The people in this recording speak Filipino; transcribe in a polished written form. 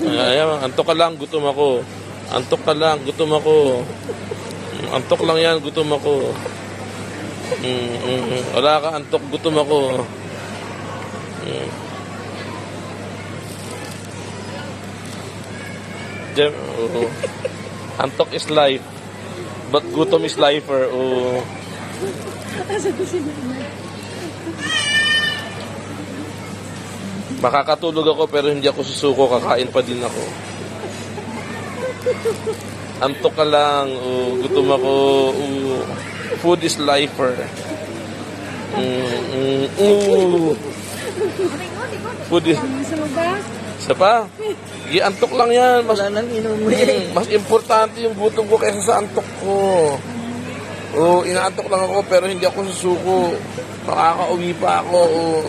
Ayan, antok ka lang, gutom ako. Antok ka lang, gutom ako. Antok lang yan, gutom ako. Wala ka, antok, gutom ako. Antok is life. But gutom is lifer. Oh. Makakatulog ako pero hindi ako susuko. Kakain pa din ako. Antok ka lang. Oh. Gutom ako. Oh. Food is lifer. Food is... Isa pa? Antok lang yan. Mas importante yung gutom ko kaysa sa antok ko. Oh, inaantok lang ako pero hindi ako susuko. Makakauwi pa ako. Oh.